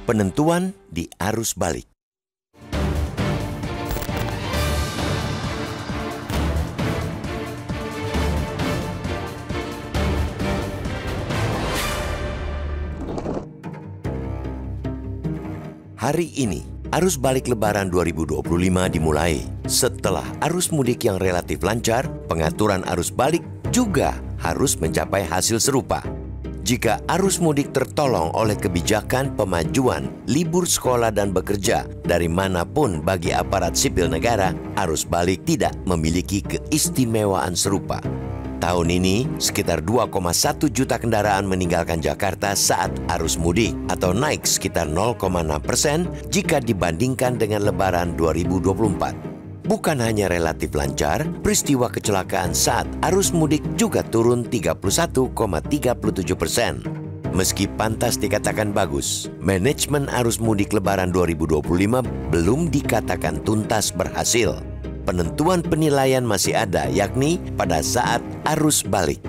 Penentuan di arus balik. Hari ini, arus balik Lebaran 2025 dimulai. Setelah arus mudik yang relatif lancar, pengaturan arus balik juga harus mencapai hasil serupa. Jika arus mudik tertolong oleh kebijakan pemajuan libur sekolah dan bekerja dari manapun bagi aparat sipil negara, arus balik tidak memiliki keistimewaan serupa. Tahun ini, sekitar 2,1 juta kendaraan meninggalkan Jakarta saat arus mudik atau naik sekitar 0,6% jika dibandingkan dengan Lebaran 2024. Bukan hanya relatif lancar, peristiwa kecelakaan saat arus mudik juga turun 31,37%. Meski pantas dikatakan bagus, manajemen arus mudik Lebaran 2025 belum dikatakan tuntas berhasil. Penentuan penilaian masih ada, yakni pada saat arus balik.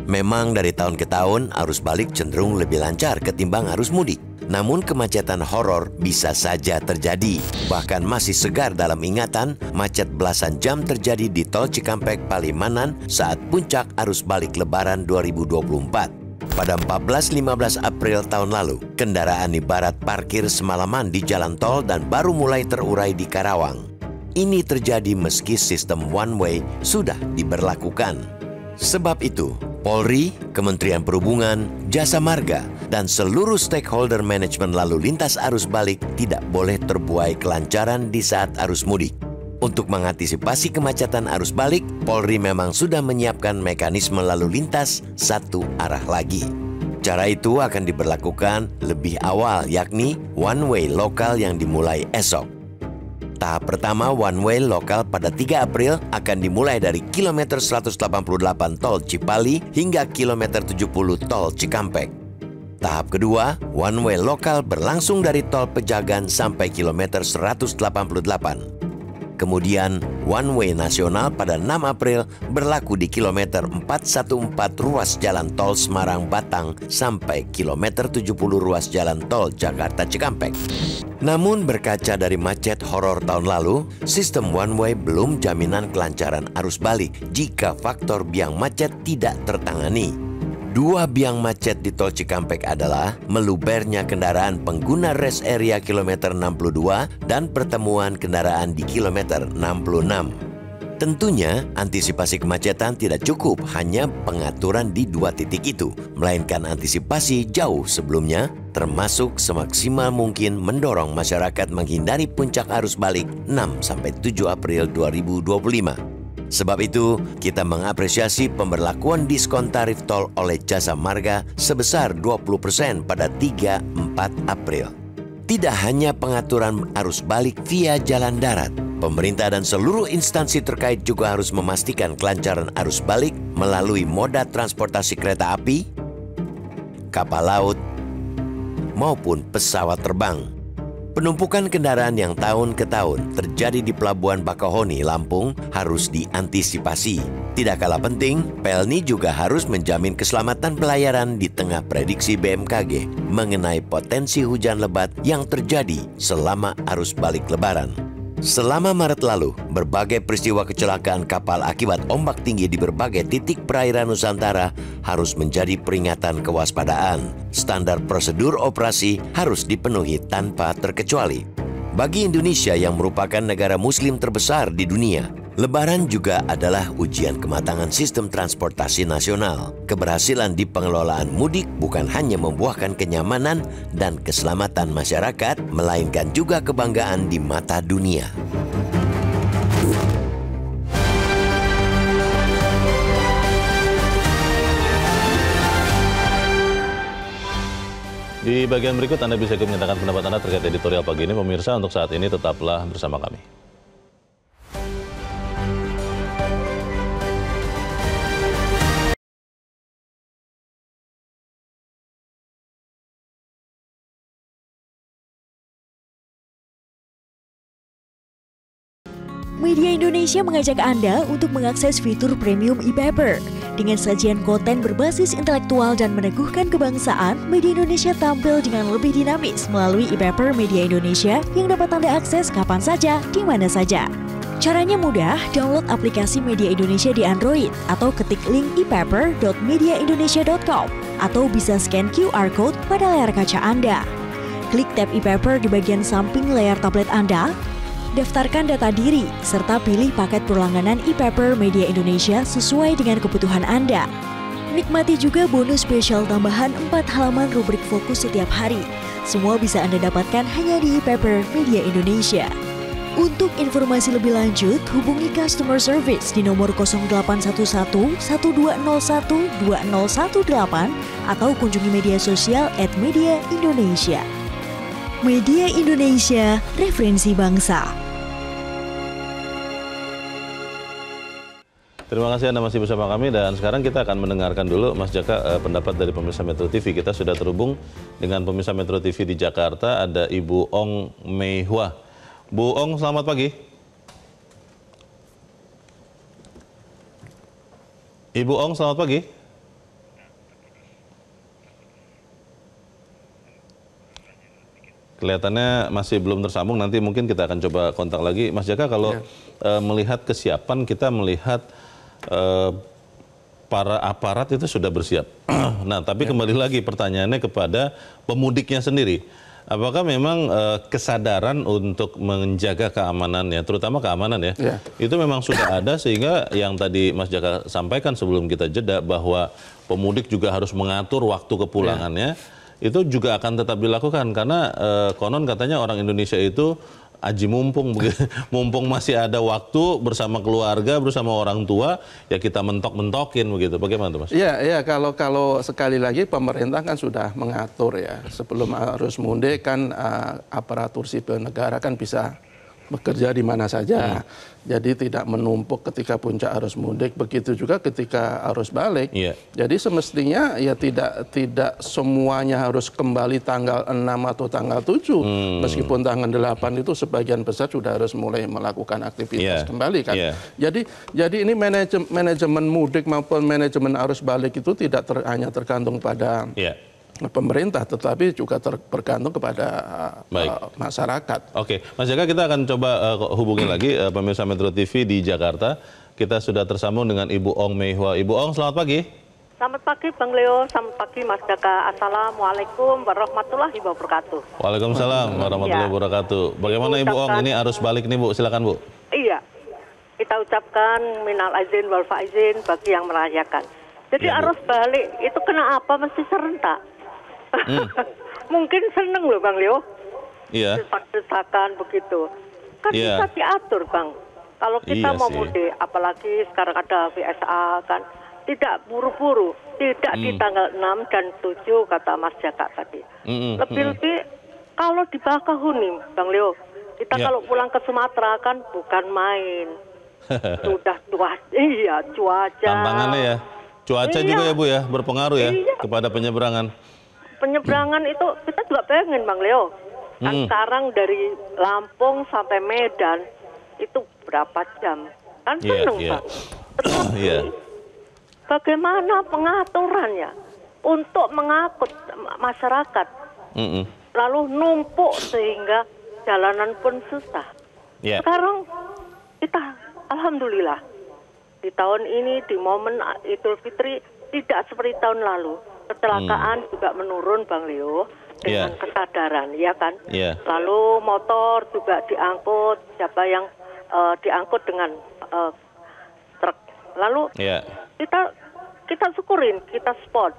Memang dari tahun ke tahun, arus balik cenderung lebih lancar ketimbang arus mudik. Namun kemacetan horor bisa saja terjadi. Bahkan masih segar dalam ingatan, macet belasan jam terjadi di Tol Cikampek Palimanan saat puncak arus balik Lebaran 2024. Pada 14-15 April tahun lalu, kendaraan ibarat parkir semalaman di jalan tol dan baru mulai terurai di Karawang. Ini terjadi meski sistem one way sudah diberlakukan. Sebab itu, Polri, Kementerian Perhubungan, Jasa Marga, dan seluruh stakeholder manajemen lalu lintas arus balik tidak boleh terbuai kelancaran di saat arus mudik. Untuk mengantisipasi kemacetan arus balik, Polri memang sudah menyiapkan mekanisme lalu lintas satu arah lagi. Cara itu akan diberlakukan lebih awal, yakni one way lokal yang dimulai esok. Tahap pertama one way lokal pada 3 April akan dimulai dari kilometer 188 Tol Cipali hingga kilometer 70 Tol Cikampek. Tahap kedua, one way lokal berlangsung dari Tol Pejagan sampai kilometer 188. Kemudian, one way nasional pada 6 April berlaku di kilometer 414 ruas jalan tol Semarang-Batang sampai kilometer 70 ruas jalan tol Jakarta-Cikampek. Namun berkaca dari macet horor tahun lalu, sistem one way belum jaminan kelancaran arus balik jika faktor biang macet tidak tertangani. Dua biang macet di Tol Cikampek adalah melubernya kendaraan pengguna rest area kilometer 62 dan pertemuan kendaraan di kilometer 66. Tentunya, antisipasi kemacetan tidak cukup hanya pengaturan di dua titik itu, melainkan antisipasi jauh sebelumnya, termasuk semaksimal mungkin mendorong masyarakat menghindari puncak arus balik 6-7 April 2025. Sebab itu, kita mengapresiasi pemberlakuan diskon tarif tol oleh Jasa Marga sebesar 20% pada 3-4 April. Tidak hanya pengaturan arus balik via jalan darat, pemerintah dan seluruh instansi terkait juga harus memastikan kelancaran arus balik melalui moda transportasi kereta api, kapal laut, maupun pesawat terbang. Penumpukan kendaraan yang tahun ke tahun terjadi di Pelabuhan Bakauheni, Lampung harus diantisipasi. Tidak kalah penting, PLNI juga harus menjamin keselamatan pelayaran di tengah prediksi BMKG mengenai potensi hujan lebat yang terjadi selama arus balik Lebaran. Selama Maret lalu, berbagai peristiwa kecelakaan kapal akibat ombak tinggi di berbagai titik perairan Nusantara harus menjadi peringatan kewaspadaan. Standar prosedur operasi harus dipenuhi tanpa terkecuali. Bagi Indonesia yang merupakan negara muslim terbesar di dunia, Lebaran juga adalah ujian kematangan sistem transportasi nasional. Keberhasilan di pengelolaan mudik bukan hanya membuahkan kenyamanan dan keselamatan masyarakat, melainkan juga kebanggaan di mata dunia. Di bagian berikut Anda bisa menyatakan pendapat Anda terkait editorial pagi ini. Pemirsa, untuk saat ini tetaplah bersama kami. Media Indonesia mengajak Anda untuk mengakses fitur premium e-paper. Dengan sajian konten berbasis intelektual dan meneguhkan kebangsaan, Media Indonesia tampil dengan lebih dinamis melalui e-paper Media Indonesia yang dapat Anda akses kapan saja, di mana saja. Caranya mudah, download aplikasi Media Indonesia di Android atau ketik link e-paper.mediaindonesia.com atau bisa scan QR Code pada layar kaca Anda. Klik tab e-paper di bagian samping layar tablet Anda, daftarkan data diri, serta pilih paket berlangganan e-paper Media Indonesia sesuai dengan kebutuhan Anda. Nikmati juga bonus spesial tambahan 4 halaman rubrik fokus setiap hari. Semua bisa Anda dapatkan hanya di e-paper Media Indonesia. Untuk informasi lebih lanjut, hubungi customer service di nomor 0811 1201 2018 atau kunjungi media sosial @Media Indonesia. Media Indonesia, referensi bangsa. Terima kasih Anda masih bersama kami dan sekarang kita akan mendengarkan dulu Mas Jaka pendapat dari pemirsa Metro TV. Kita sudah terhubung dengan pemirsa Metro TV di Jakarta, ada Ibu Ong Mei Hua. Bu Ong, selamat pagi. Ibu Ong, selamat pagi. Kelihatannya masih belum tersambung, nanti mungkin kita akan coba kontak lagi. Mas Jaka, kalau melihat kesiapan, kita melihat para aparat itu sudah bersiap. Nah, tapi kembali lagi pertanyaannya kepada pemudiknya sendiri. Apakah memang kesadaran untuk menjaga keamanannya, terutama keamanan ya, itu memang sudah ada sehingga yang tadi Mas Jaka sampaikan sebelum kita jeda bahwa pemudik juga harus mengatur waktu kepulangannya, itu juga akan tetap dilakukan karena konon katanya orang Indonesia itu aji mumpung, mumpung masih ada waktu bersama keluarga, bersama orang tua, ya kita mentok-mentokin begitu. Bagaimana tuh Mas? Iya, kalau sekali lagi pemerintah kan sudah mengatur ya. Sebelum arus mudik kan aparatur sipil negara kan bisa bekerja di mana saja. Jadi tidak menumpuk ketika puncak arus mudik, begitu juga ketika arus balik. Jadi semestinya ya tidak semuanya harus kembali tanggal 6 atau tanggal 7. Meskipun tanggal 8 itu sebagian besar sudah harus mulai melakukan aktivitas kembali kan. Jadi ini manajemen mudik maupun manajemen arus balik itu tidak hanya tergantung pada pemerintah, tetapi juga bergantung kepada masyarakat. Oke, Mas Jaka, kita akan coba hubungi lagi pemirsa Metro TV di Jakarta. Kita sudah tersambung dengan Ibu Ong Mei Hua. Ibu Ong, selamat pagi. Selamat pagi Bang Leo, selamat pagi Mas Jaka. Assalamualaikum warahmatullahi wabarakatuh. Waalaikumsalam warahmatullahi wabarakatuh. Bagaimana Ibu Ong, ini arus balik nih Bu, silakan Bu. Iya, kita ucapkan minal aizin wal faizin bagi yang merayakan. Jadi arus balik itu kena apa mesti serentak. Mungkin seneng loh Bang Leo. Desak-desakan begitu. Kan bisa diatur Bang. Kalau kita mau mudik, apalagi sekarang ada VSA kan, tidak buru-buru, tidak di tanggal 6 dan 7 kata Mas Jaka tadi. Lebih-lebih kalau di Bakahuni Bang Leo, kita kalau pulang ke Sumatera kan bukan main. Sudah cuaca. Tantangannya ya. Cuaca juga ya Bu ya, berpengaruh ya kepada penyeberangan. Penyeberangan itu kita juga pengen Bang Leo. Kan sekarang dari Lampung sampai Medan itu berapa jam? Kan seneng Pak. Tetapi bagaimana pengaturannya untuk mengangkut masyarakat? Lalu numpuk sehingga jalanan pun susah. Sekarang kita alhamdulillah di tahun ini di momen Idul Fitri tidak seperti tahun lalu. Kecelakaan juga menurun Bang Leo dengan kesadaran, ya kan? Lalu motor juga diangkut, siapa yang diangkut dengan truk. Lalu kita syukurin, kita support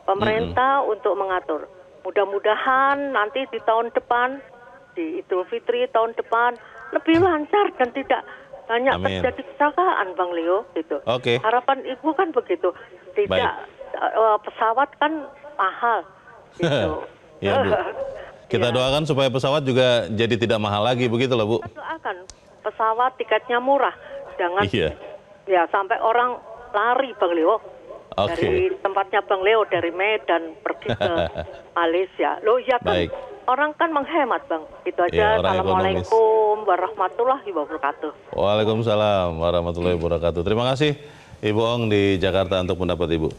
pemerintah untuk mengatur. Mudah-mudahan nanti di tahun depan, di Idul Fitri tahun depan lebih lancar dan tidak banyak terjadi kecelakaan Bang Leo gitu. Harapan Ibu kan begitu, tidak pesawat kan mahal gitu. Bu. Kita doakan supaya pesawat juga jadi tidak mahal lagi begitu loh Bu. Kita doakan pesawat tiketnya murah, jangan ya sampai orang lari Bang Leo. Dari tempatnya Bang Leo dari Medan pergi ke Malaysia. Loh ya kan orang kan menghemat Bang. Itu aja. Assalamualaikum warahmatullahi wabarakatuh. Waalaikumsalam warahmatullahi wabarakatuh. Terima kasih Ibu Ong di Jakarta untuk pendapat Ibu.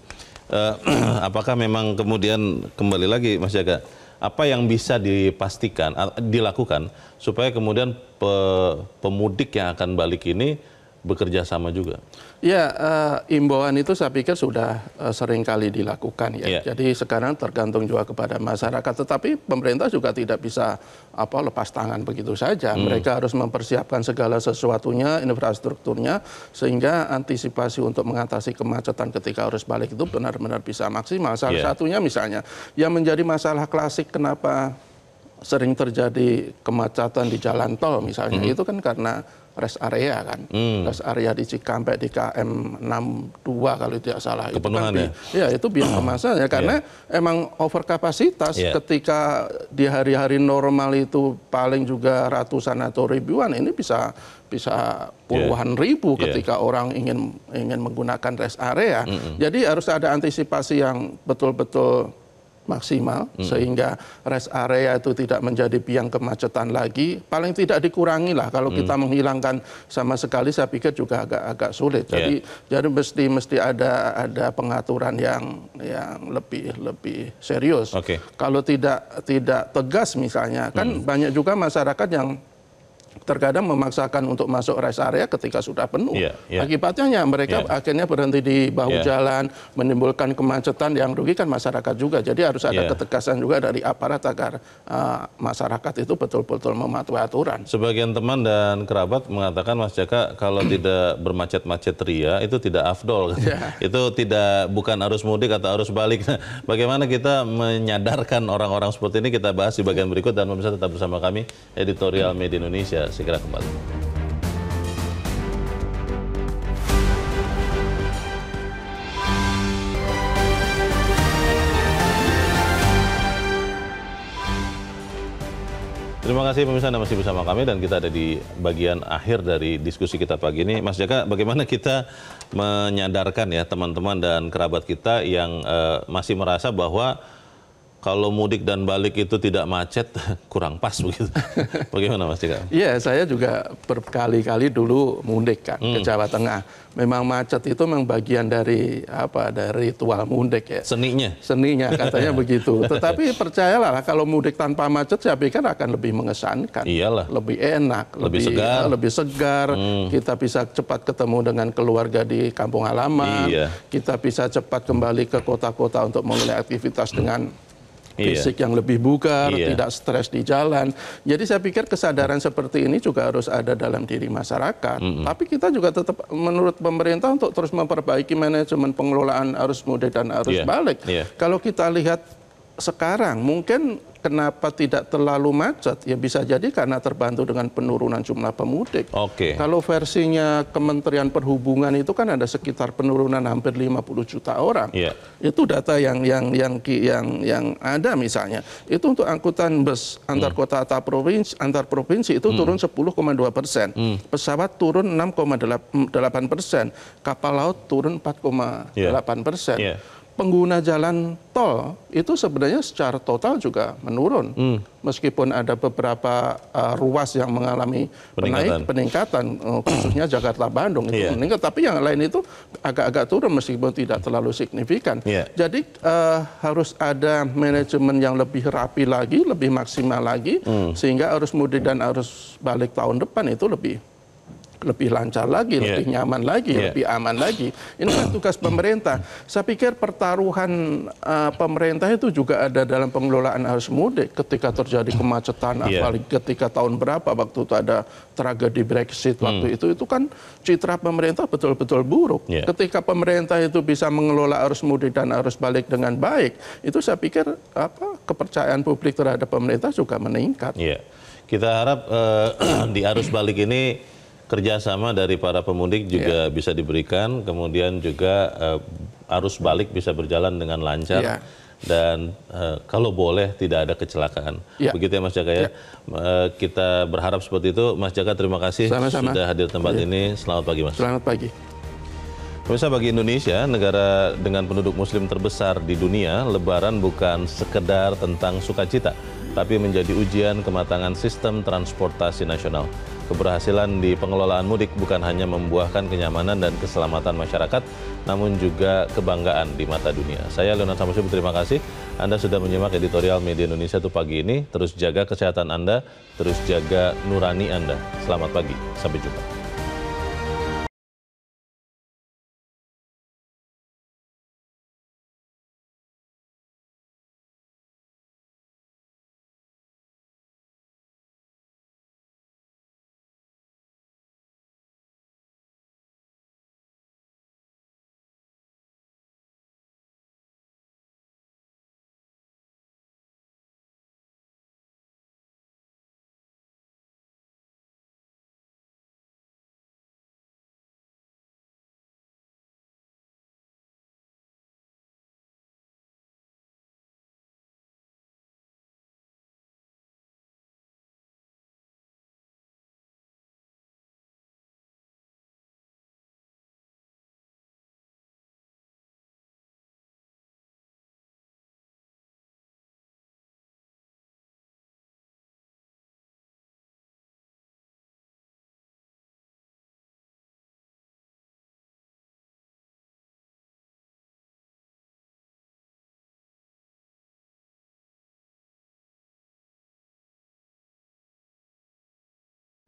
Apakah memang kemudian kembali lagi Mas Jaga, apa yang bisa dipastikan, dilakukan supaya kemudian pemudik yang akan balik ini bekerja sama juga? Ya, imbauan itu saya pikir sudah sering kali dilakukan ya. Jadi sekarang tergantung juga kepada masyarakat. Tetapi pemerintah juga tidak bisa lepas tangan begitu saja. Mereka harus mempersiapkan segala sesuatunya, infrastrukturnya, sehingga antisipasi untuk mengatasi kemacetan ketika arus balik itu benar-benar bisa maksimal. Salah satunya misalnya, yang menjadi masalah klasik kenapa sering terjadi kemacetan di jalan tol misalnya, itu kan karena rest area kan, rest area di Cikampek di KM 62 kalau tidak salah. Kepenuhan itu kan, itu biasa masalahnya karena emang over kapasitas ketika di hari-hari normal itu paling juga ratusan atau ribuan, ini bisa puluhan ribu ketika orang ingin menggunakan rest area. Jadi harus ada antisipasi yang betul-betul maksimal sehingga rest area itu tidak menjadi biang kemacetan lagi, paling tidak dikurangi lah. Kalau kita menghilangkan sama sekali saya pikir juga agak sulit. Jadi mesti ada pengaturan yang lebih serius. Kalau tidak tegas misalnya, kan banyak juga masyarakat yang terkadang memaksakan untuk masuk rest area ketika sudah penuh. Akibatnya mereka akhirnya berhenti di bahu jalan, menimbulkan kemacetan yang rugikan masyarakat juga. Jadi harus ada ketegasan juga dari aparat agar masyarakat itu betul-betul mematuhi aturan. Sebagian teman dan kerabat mengatakan Mas Jaka, kalau tidak bermacet-macet ria itu tidak afdol. Itu bukan arus mudik atau arus balik. Bagaimana kita menyadarkan orang-orang seperti ini, kita bahas di bagian berikut, dan pemirsa tetap bersama kami, Editorial Media Indonesia. Segera kembali. Terima kasih pemirsa, Anda masih bersama kami dan kita ada di bagian akhir dari diskusi kita pagi ini. Mas Jaka, bagaimana kita menyadarkan ya teman-teman dan kerabat kita yang masih merasa bahwa kalau mudik dan balik itu tidak macet, kurang pas begitu. Bagaimana Mas Jaka? Iya, saya juga berkali-kali dulu mudik kan ke Jawa Tengah. Memang macet itu memang bagian dari ritual mudik ya. Seninya katanya begitu. Tetapi percayalah kalau mudik tanpa macet saya pikir akan lebih mengesankan. Iyalah. Lebih enak, lebih segar. Kita bisa cepat ketemu dengan keluarga di kampung halaman. Kita bisa cepat kembali ke kota-kota untuk memulai aktivitas dengan fisik yang lebih bugar, tidak stres di jalan. Jadi saya pikir kesadaran seperti ini juga harus ada dalam diri masyarakat. Tapi kita juga tetap menurut pemerintah untuk terus memperbaiki manajemen pengelolaan arus mudik dan arus balik. Kalau kita lihat sekarang mungkin kenapa tidak terlalu macet, ya bisa jadi karena terbantu dengan penurunan jumlah pemudik. Kalau versinya Kementerian Perhubungan itu kan ada sekitar penurunan hampir 50 juta orang. Itu data yang ada misalnya. Itu untuk angkutan bus antar kota atau antar provinsi itu turun 10,2%. Pesawat turun 6,8%. Kapal laut turun 4,8%. Pengguna jalan tol itu sebenarnya secara total juga menurun. Meskipun ada beberapa ruas yang mengalami peningkatan, khususnya Jakarta-Bandung itu meningkat, tapi yang lain itu agak-agak turun meskipun tidak terlalu signifikan. Jadi harus ada manajemen yang lebih rapi lagi, lebih maksimal lagi, sehingga arus mudik dan arus balik tahun depan itu lebih lancar lagi, lebih nyaman lagi, lebih aman lagi. Ini kan tugas pemerintah. Saya pikir pertaruhan pemerintah itu juga ada dalam pengelolaan arus mudik. Ketika terjadi kemacetan, apalagi ketika tahun berapa waktu itu ada tragedi Brexit waktu itu kan citra pemerintah betul-betul buruk. Ketika pemerintah itu bisa mengelola arus mudik dan arus balik dengan baik, itu saya pikir kepercayaan publik terhadap pemerintah juga meningkat. Kita harap di arus balik ini kerjasama dari para pemudik juga bisa diberikan, kemudian juga arus balik bisa berjalan dengan lancar, dan kalau boleh tidak ada kecelakaan. Begitu ya Mas Jaka ya. Kita berharap seperti itu. Mas Jaka, terima kasih sudah hadir tempat ini. Selamat pagi Mas. Selamat pagi. Pemirsa, bagi Indonesia, negara dengan penduduk muslim terbesar di dunia, Lebaran bukan sekedar tentang sukacita, tapi menjadi ujian kematangan sistem transportasi nasional. Keberhasilan di pengelolaan mudik bukan hanya membuahkan kenyamanan dan keselamatan masyarakat, namun juga kebanggaan di mata dunia. Saya Leonard Samusi, terima kasih Anda sudah menyimak editorial Media Indonesia untuk pagi ini. Terus jaga kesehatan Anda, terus jaga nurani Anda. Selamat pagi, sampai jumpa.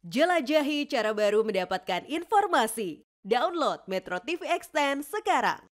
Jelajahi cara baru mendapatkan informasi. Download Metro TV Extend sekarang.